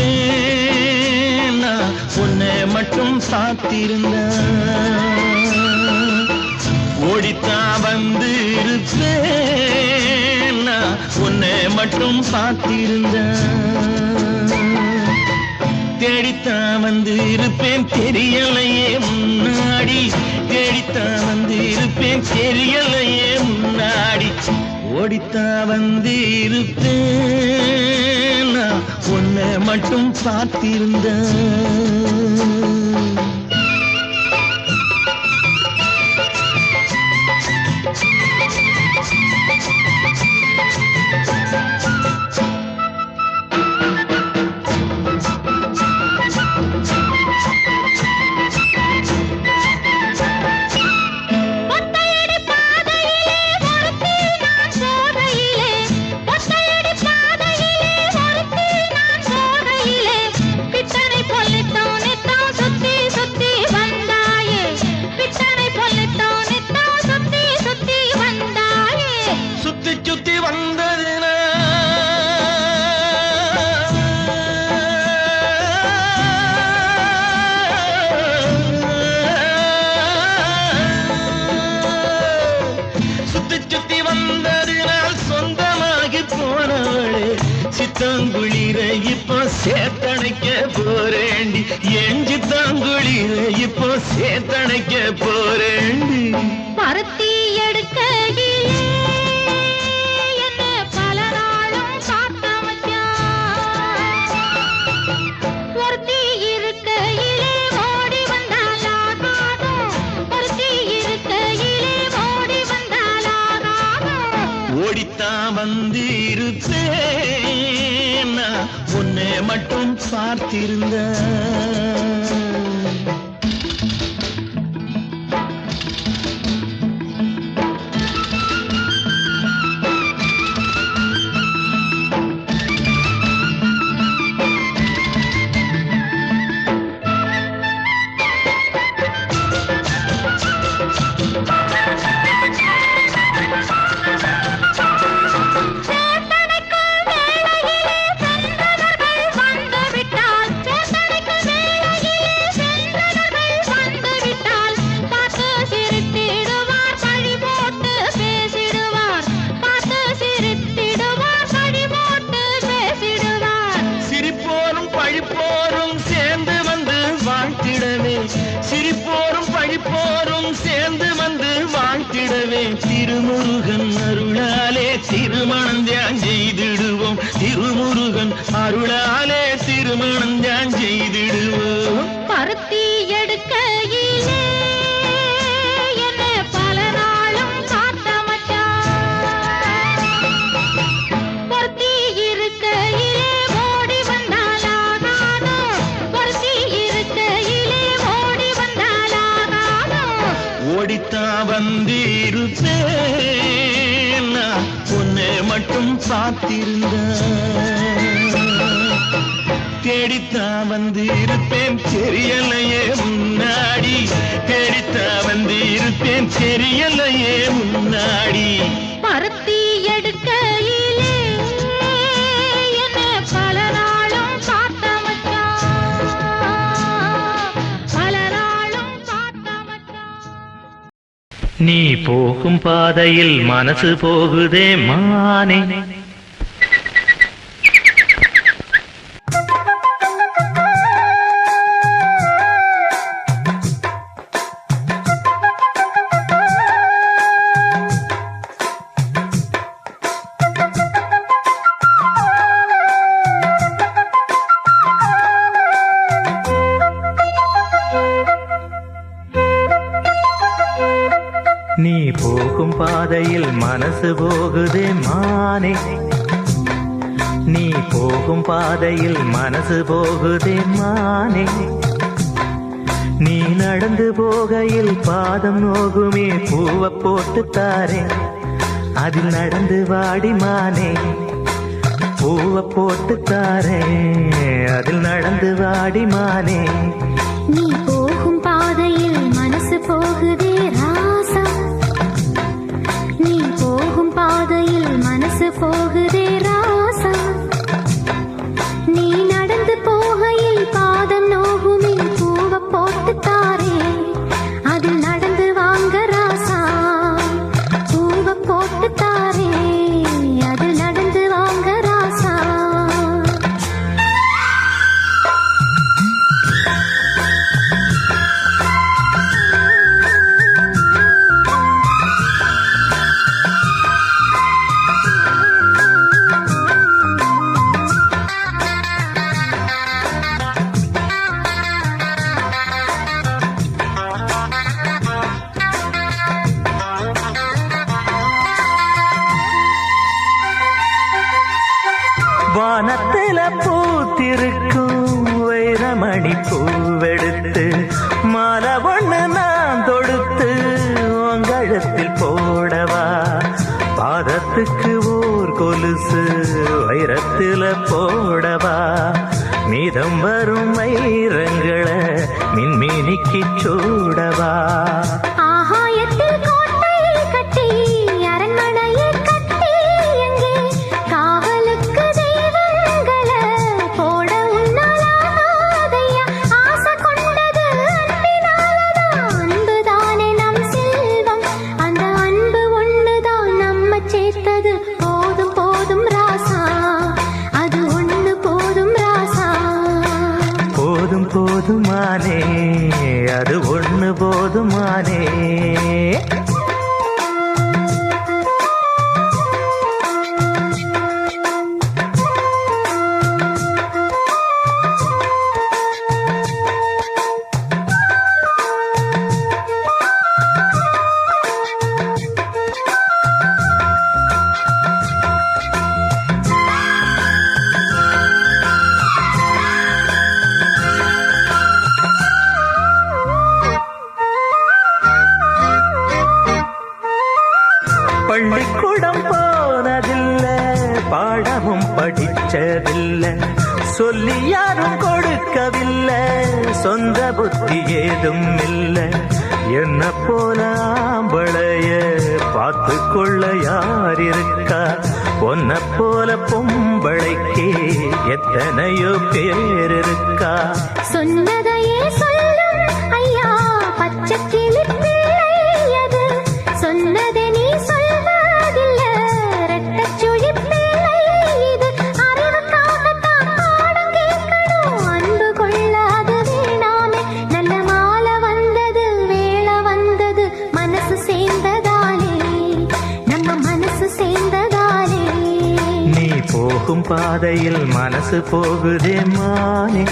நான் உன்னை மட்டும் சாத்திருந்தேன். ஓடித்தா வந்து இருப்பேன் நான் உன்னை மட்டும் சாத்திருந்தேன். தேடித்தான் வந்து இருப்பேன் தெரியலையே முன்னாடி. தேடித்தான் வந்து இருப்பேன் தெரியலையே முன்னாடி. ஓடித்தான் வந்து இருப்பேன் நான் உன்னை மட்டும் பார்த்திருந்தேன். சித்தாங்குளிர இப்போ சேத்தணைக்க போறேண்டி. எஞ்சி தாங்குளிர இப்போ சேத்தணைக்க போறேண்டி. பருத்தி எடுக்கையிலே என்ன பல நாளும் காத்த மச்சான். ஒருத்தி இருக்கையிலே ஓடி வந்தாலாகாதும். ஒருத்தி இருக்கையிலே ஓடி வந்தாலாகாதும். ஓடித்தான் வந்து இருப்பேன் உன்னை மட்டும் பார்த்திருந்தேன். சிரிப்போரும் பழிப்போரும் சேர்ந்து வந்து வாழ்த்திடவே திருமுருகன் அருளாலே திருமணம் தியான் செய்திடுவோம். திருமுருகன் அருளாலே திருமணம் தியான் செய்திடுவோம். பருத்தி எடுக்கையிலே என்ன பல நாளும் காத்த மச்சான். பொருத்தி இருக்கையிலே ஓடி வந்தாலாகாதோ. பொருத்தி இருக்கையிலே ஓடி வந்தாலாகாதோ. ஓடித்தான் வந்து இருப்பேன் நான் உன்னை மட்டும் பார்த்திருந்தேன். தேடித்தான் வந்து இருப்பேன் தெரியலையே முன்னாடி. தேடித்தான் வந்து இருப்பேன் தெரியலையே முன்னாடி. பருத்தி எடுக்கையிலே என்ன பல நாளும் காத்த மச்சான். பல நாளும் காத்த மச்சான். நீ போகும் பாதையில் மனசு போகுதே மானே. நீ போகும் பாதையில் மனசு போகுதே மானே. நீ போகும் பாதையில் மனசு போகுதே மானே. நீ நடந்து போகையில் பாதம் நோகுமே பூவை போட்டு தாரே. அதில் நடந்து வாடி மானே. பூவை போட்டு தாரே. அதில் நடந்து வாடி மானே. நீ போகும் பாதையில் மனசு போகுதே ராசா. நீ போகும் பாதையில் மனசு போகுதே ராசா. வானத்தில பூத்திருக்கும் வைரமணி பூவெடுத்து மாலை ஒண்ணு நான் தொடுத்து உங்கழுத்தில் போடவா பாதத்துக்கு ஓர் கொலுசு வைரத்தில போடவா மீதம் வரும் வைரங்களை மின்மினிக்கு சூடவா ஆகாயத்தில் கோட்டையை கட்டி அரண்மனையை கட்டி எங்கே காவலுக்கு தெய்வங்களை போட உன்னாலாதையா ஆசை கொண்டது அன்பினாலதான் அன்புதானே நம் செல்வம் அந்த அன்பு ஒண்ணுதான் நம்ம சேர்த்தது போதும் போதும் ராசா அது ஒண்ணு போதும் ராசா போதும் போதுமானே அது ஒண்ணு போதுமானே பள்ளிக்கூடம் போனதில்லை பாடமும் படிச்சதில்லை சொல்லி யாரும் கொடுக்கவில்லை சொந்த புத்தி ஏதும் இல்லை என்ன போல ஆம்பளைய பார்த்து கொள்ள யார் இருக்கா பொன்ன போல பொம்பளைக்கு எத்தனையோ பேர் இருக்கா சொன்னதையே சொல்லும் ஐயா பச்சை கிளி பிள்ளை அது சொன்னதை நீ சொல்வதில்ல ரெட்டச்சுழி பிள்ளை இது அறிவுக்காகத்தான் பாடம் கேட்கணும் அன்பு கொள்ள அது வேணாமே நல்ல மாலை வந்தது வேளை வந்தது மனசு சேர்ந்ததாலே நம்ம மனசு சேர்ந்ததாலே நீ போகும் பாதையில் மனசு போகுதே மானே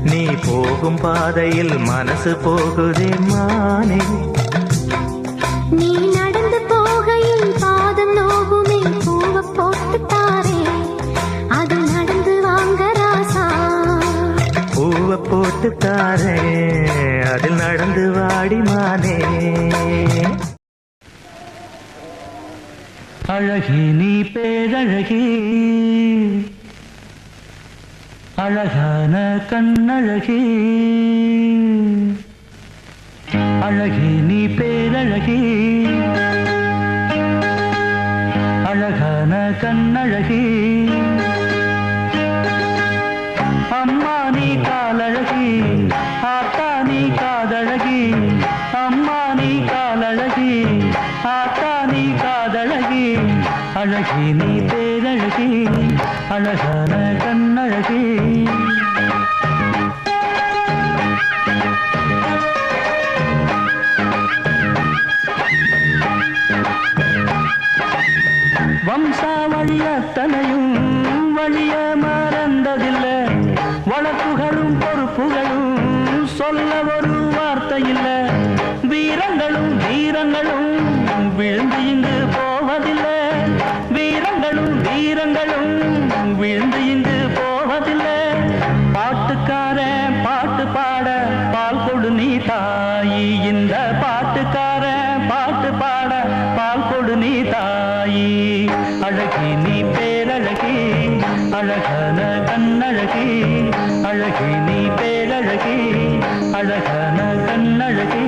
நீ போகும் பாதையில் மனசு போகுதே மானே நீ நடந்து போகையில் பாதம் நோகுமே பூவை போட்டு தாரே அது நடந்து வாங்க ராசா பூவை போட்டு தாரே அதில் நடந்து வாடி மானே அழகி நீ பேரழகி அழகான கண்ணழகி அழகி நீ பேரழகி அழகான கண்ணழகி அம்மா நீ காலழகி ஆத்தா நீ காதழகி அம்மா நீ காலழகி ஆத்தா நீ காதழகி அழகி நீ பேரழகி அழகான கண்ணழகி வம்சாவழியத்தனையும் வழிய மறந்ததில்லை வழக்குகளும் பொறுப்புகளும் சொல்ல ஒரு வார்த்தை இல்லை வீரங்களும் வீரங்களும் விழுந்து இங்கு போவதில்லை வீரங்களும் வீரங்களும் விழுந்து இங்கு போவதில்லை பாட்டுக்காரன் பாட்டு பாட பால் கொடு நீ தாயி இந்த பாட்டுக்காரன் பாட்டு பாட பால் கொடு நீ தாயி அழகி நீ பேரழகி அழகான கண்ணழகி அழகி நீ பேரழகி அழகான கண்ணழகி